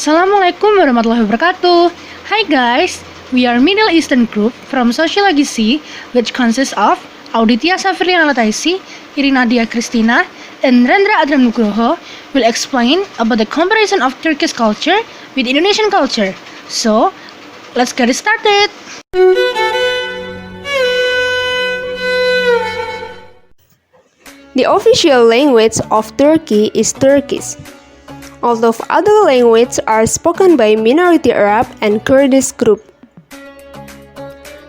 Assalamualaikum warahmatullahi wabarakatuh. Hi guys, we are Middle Eastern group from Sociology C, which consists of Auditya Savirliana Lataisi, Irena Dyah Kristina, and Rendra Adam Nugroho will explain about the comparison of Turkish culture with Indonesian culture. So, let's get started. The official language of Turkey is Turkish. Although other languages are spoken by minority Arab and Kurdish group.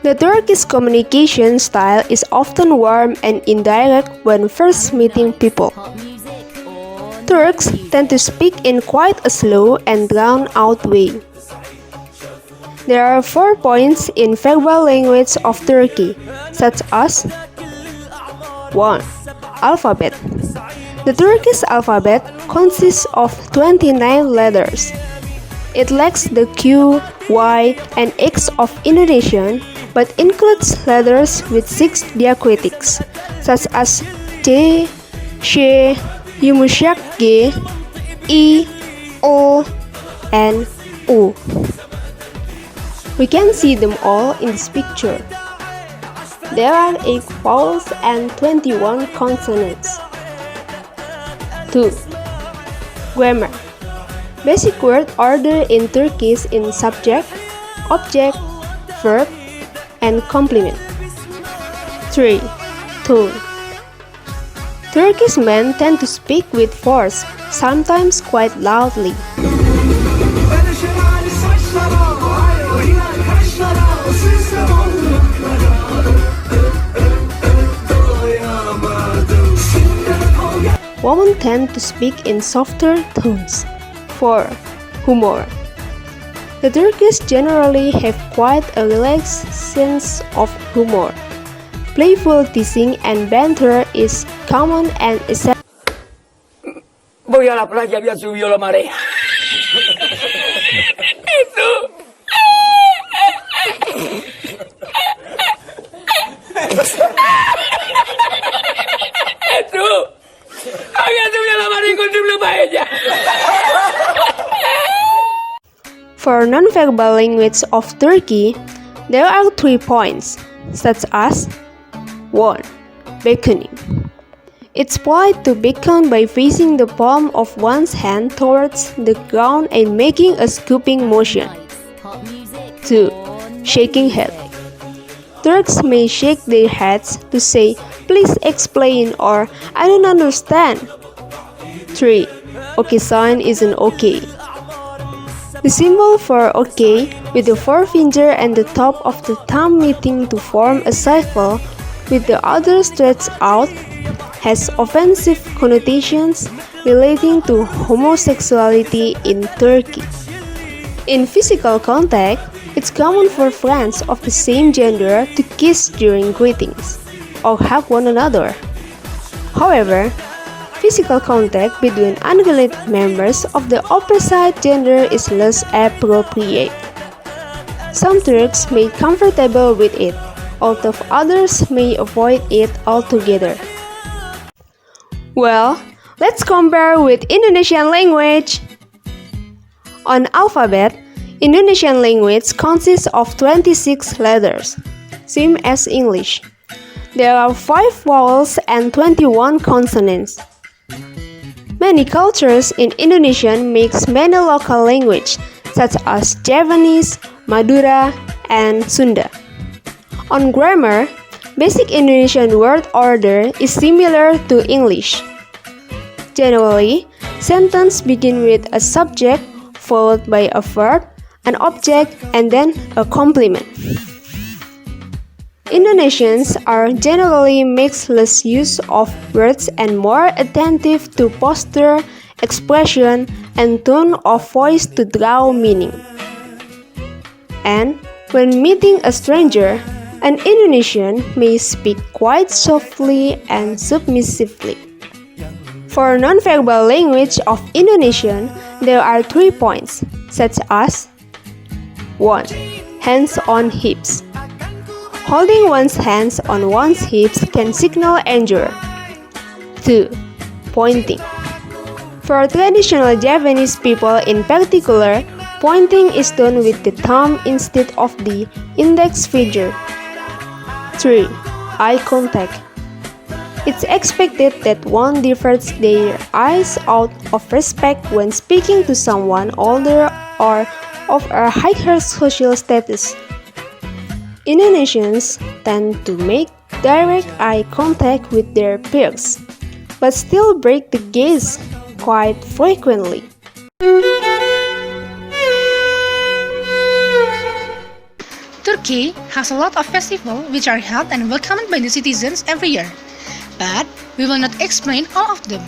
The Turkish communication style is often warm and indirect when first meeting people. Turks tend to speak in quite a slow and drawn-out way. There are 4 points in verbal language of Turkey, such as 1. Alphabet. The Turkish alphabet consists of 29 letters. It lacks the Q, Y, and X of Indonesian, but includes letters with 6 diacritics, such as C, Sh, Yumuşak G, I, O, and U. We can see them all in this picture. There are 8 vowels and 21 consonants. 2. Grammar. Basic word order in Turkish in subject, object, verb, and complement. 3. Tone. Turkish men tend to speak with force, sometimes quite loudly. 4. Women tend to speak in softer tones. 4. Humor. The Turkish generally have quite a relaxed sense of humor. Playful teasing and banter is common and accepted. Voy a la playa, ya subió la marea. Eso. Eso. Había subido la marea con su paella. For non-verbal language of Turkey, there are 3 points, such as 1. Beckoning. It's polite to beckon by facing the palm of one's hand towards the ground and making a scooping motion. 2. Shaking head. Turks may shake their heads to say, "Please explain" or "I don't understand." 3. Okay sign isn't okay. The symbol for OK, with the forefinger and the top of the thumb meeting to form a circle with the other stretched out, has offensive connotations relating to homosexuality in Turkey. In physical contact, it's common for friends of the same gender to kiss during greetings or hug one another. However, physical contact between unrelated members of the opposite gender is less appropriate. Some Turks may be comfortable with it, although others may avoid it altogether. Well, let's compare with Indonesian language. On alphabet, Indonesian language consists of 26 letters, same as English. There are 5 vowels and 21 consonants. Many cultures in Indonesian mix many local languages, such as Javanese, Madura, and Sunda. On grammar, basic Indonesian word order is similar to English. Generally, sentences begin with a subject followed by a verb, an object, and then a complement. Indonesians are generally makes less use of words and more attentive to posture, expression, and tone of voice to draw meaning. And when meeting a stranger, an Indonesian may speak quite softly and submissively. For non-verbal language of Indonesian, there are 3 points, such as 1. Hands on hips. Holding one's hands on one's hips can signal anger. 2. Pointing. For traditional Japanese people in particular, pointing is done with the thumb instead of the index finger. 3. Eye contact. It's expected that one diverts their eyes out of respect when speaking to someone older or of a higher social status. Indonesians tend to make direct eye contact with their peers, but still break the gaze quite frequently. Turkey has a lot of festivals which are held and welcomed by the citizens every year. But we will not explain all of them.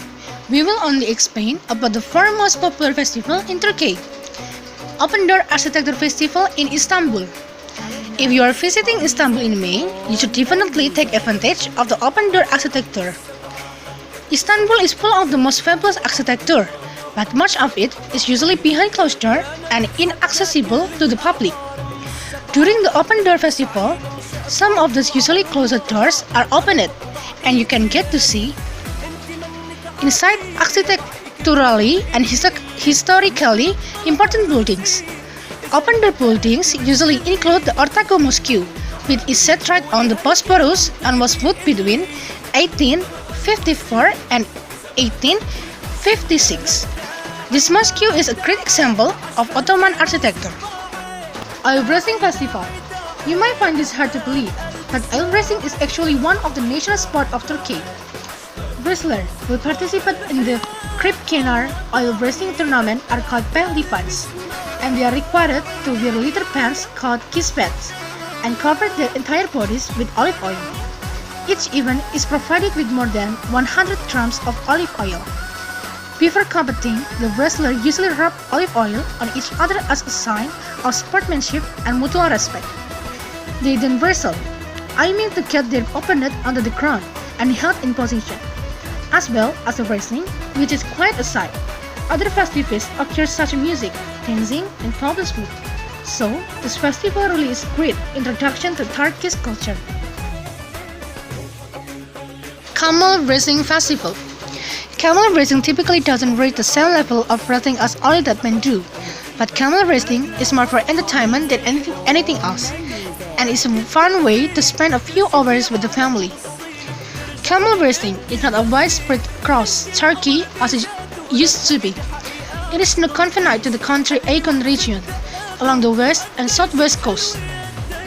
We will only explain about the four most popular festivals in Turkey. Open Door Architecture Festival in Istanbul. If you are visiting Istanbul in May, you should definitely take advantage of the open door architecture. Istanbul is full of the most fabulous architecture, but much of it is usually behind closed doors and inaccessible to the public. During the Open Door Festival, some of those usually closed doors are opened, and you can get to see inside architecturally and historically important buildings. Open door buildings usually include the Ortaköy Mosque, which is set right on the Bosphorus and was built between 1854 and 1856. This mosque is a great example of Ottoman architecture. Oil Racing Festival. You might find this hard to believe, but oil racing is actually one of the national sports of Turkey. Wrestlers who participate in the Kripkenar oil racing tournament are called pehlivans, and they are required to wear leather pants called kispets and cover their entire bodies with olive oil. Each event is provided with more than 100 drams of olive oil. Before competing, the wrestlers usually rub olive oil on each other as a sign of sportsmanship and mutual respect. They then wrestle, aiming to get their opponent onto the ground and held in position, as well as the wrestling, which is quite a sight. Other festivities occur such as music, dancing, and fabulous food. So, this festival really is a great introduction to Turkish culture. Camel Racing Festival. Camel racing typically doesn't reach the same level of racing as only that men do, but camel racing is more for entertainment than anything else, and it's a fun way to spend a few hours with the family. Camel racing is not a widespread across Turkey as it used to be. It is not confined to the country Aegean region, along the west and southwest coast.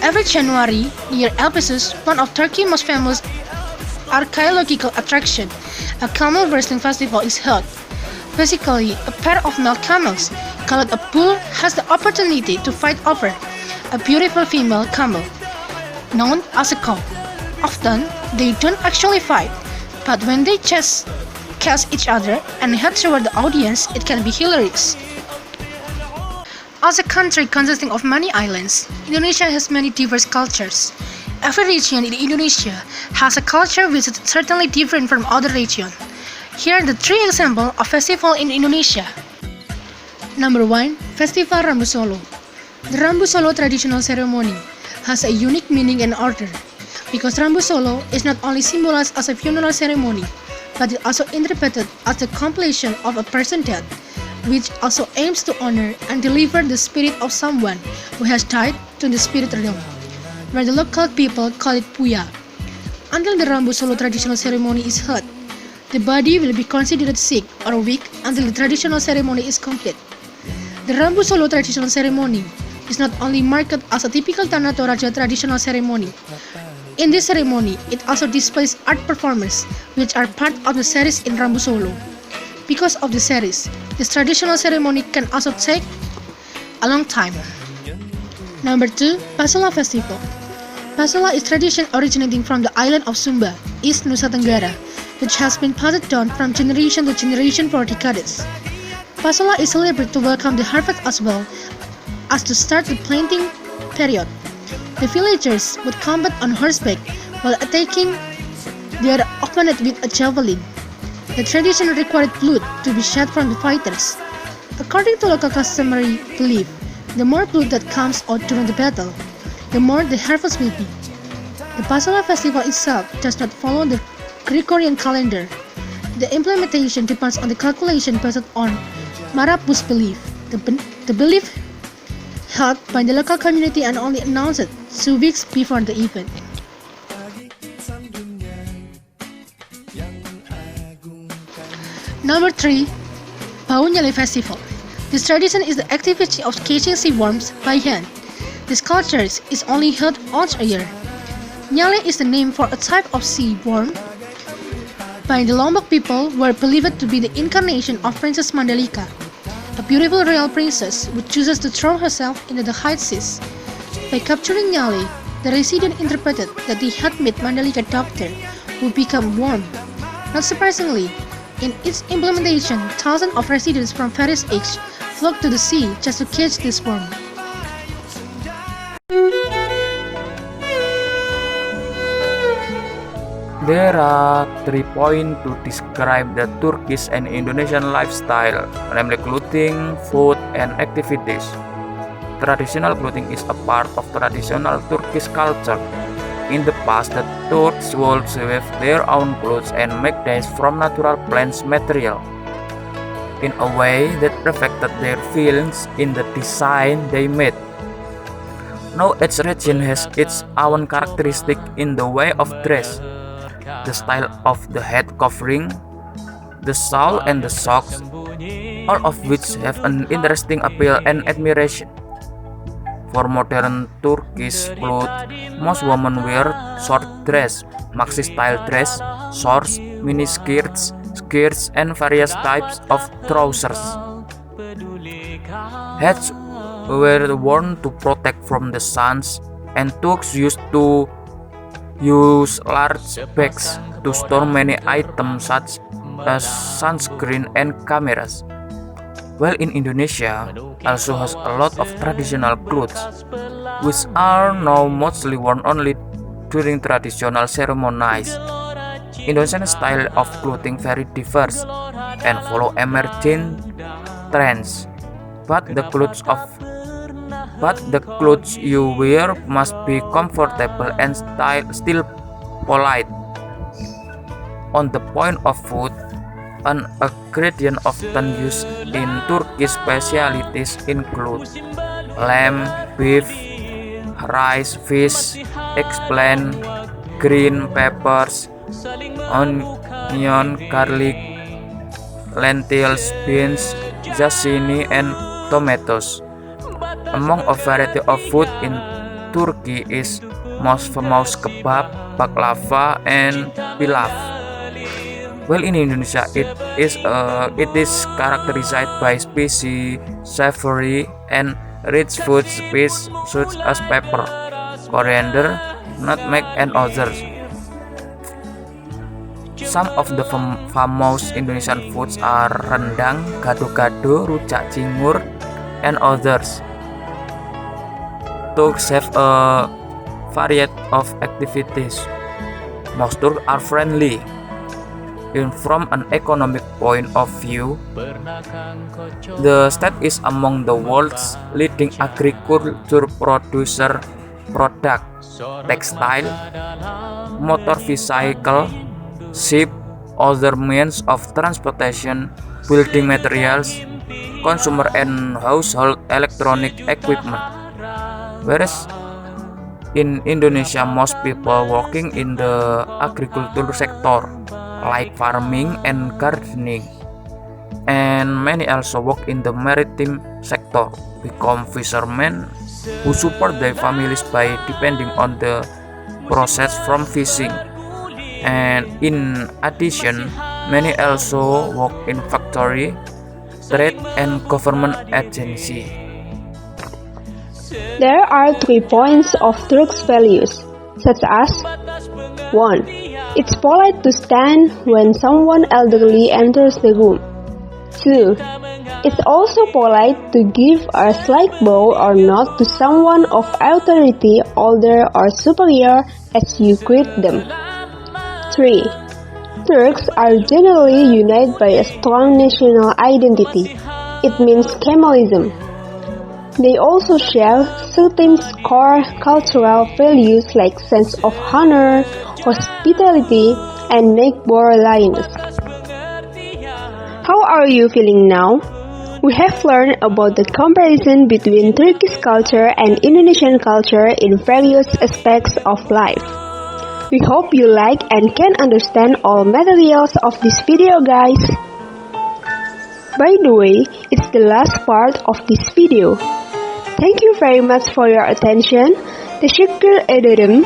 Every January, near Ephesus, one of Turkey's most famous archaeological attraction, a camel wrestling festival is held. Basically, a pair of male camels, called a bull, has the opportunity to fight over a beautiful female camel, known as a cow. Often, they don't actually fight, but when they just catch each other and head toward the audience, it can be hilarious. As a country consisting of many islands, Indonesia has many diverse cultures. Every region in Indonesia has a culture which is certainly different from other regions. Here are the 3 examples of festivals in Indonesia. Number 1. Festival Rambu Solo. The Rambu Solo traditional ceremony has a unique meaning and order, because Rambu Solo is not only symbolized as a funeral ceremony, but it also interpreted as the completion of a person's death, which also aims to honor and deliver the spirit of someone who has died to the spirit realm, where the local people call it Puya. Until the Rambu Solo traditional ceremony is held, the body will be considered sick or weak until the traditional ceremony is complete. The Rambu Solo traditional ceremony is not only marked as a typical Tanah Toraja traditional ceremony. In this ceremony, it also displays art performances, which are part of the series in Rambu Solo. Because of the series, this traditional ceremony can also take a long time. Number 2. Pasola Festival. Pasola is tradition originating from the island of Sumba, East Nusa Tenggara, which has been passed down from generation to generation for decades. Pasola is celebrated to welcome the harvest as well as to start the planting period. The villagers would combat on horseback while attacking their opponent with a javelin. The tradition required blood to be shed from the fighters. According to local customary belief, the more blood that comes out during the battle, the more the harvest will be. The Pasola festival itself does not follow the Gregorian calendar. The implementation depends on the calculation based on Marabou's belief. The belief held by the local community and only announced 2 weeks before the event. Number 3. Bau Nyale Festival. This tradition is the activity of catching sea worms by hand. This culture is only held once a year. Nyale is the name for a type of sea worm by the Lombok people were believed to be the incarnation of Princess Mandalika, a beautiful royal princess who chooses to throw herself into the high seas. By capturing Nyale, the resident interpreted that they had met Mandalika doctor who became worm. Not surprisingly, in its implementation, thousands of residents from various ages flocked to the sea just to catch this worm. There are 3 points to describe the Turkish and Indonesian lifestyle, namely clothing, food, and activities. Traditional clothing is a part of traditional Turkish culture. In the past, the Turks would weave their own clothes and make dyes from natural plant material in a way that reflected their feelings in the design they made. Now each region has its own characteristic in the way of dress. The style of the head covering, the shawl and the socks, all of which have an interesting appeal and admiration. For modern Turkish clothes, most women wear short dress, maxi-style dress, shorts, mini skirts, and various types of trousers. Hats were worn to protect from the suns, and Turks used to use large bags to store many items such as sunscreen and cameras. While in Indonesia also has a lot of traditional clothes, which are now mostly worn only during traditional ceremonies. Indonesian style of clothing very diverse and follow emerging trends, but the clothes you wear must be comfortable and still polite. On the point of food, an ingredient often used in Turkish specialties include lamb, beef, rice, fish, eggplant, green peppers, onion, garlic, lentils, beans, zucchini, and tomatoes. Among a variety of food in Turkey is most famous kebab, baklava, and pilaf. While in Indonesia, it is characterized by spicy, savory, and rich food spices such as pepper, coriander, nutmeg, and others. Some of the famous Indonesian foods are rendang, gado-gado, rujak cingur, and others. Turks have a variety of activities. Most Turks are friendly. From an economic point of view, the state is among the world's leading agriculture producer product, textile, motor vehicle, ship, other means of transportation, building materials, consumer and household electronic equipment. Whereas in Indonesia, most people working in the agriculture sector, like farming and gardening, and many also work in the maritime sector, become fishermen who support their families by depending on the process from fishing. And in addition, many also work in factory, trade, and government agency. There are 3 points of Turks' values, such as 1. It's polite to stand when someone elderly enters the room. 2. It's also polite to give a slight bow or nod to someone of authority, older or superior, as you greet them. 3. Turks are generally united by a strong national identity. It means Kemalism. They also share certain core cultural values like sense of honor, hospitality, and neighborliness. are you feeling now? We have learned about the comparison between Turkish culture and Indonesian culture in various aspects of life. We hope you like and can understand all materials of this video, guys. By the way, it's the last part of this video. Thank you very much for your attention. Teşekkür ederim.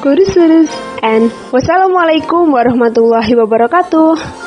Görüşürüz and wassalamualaikum warahmatullahi wabarakatuh.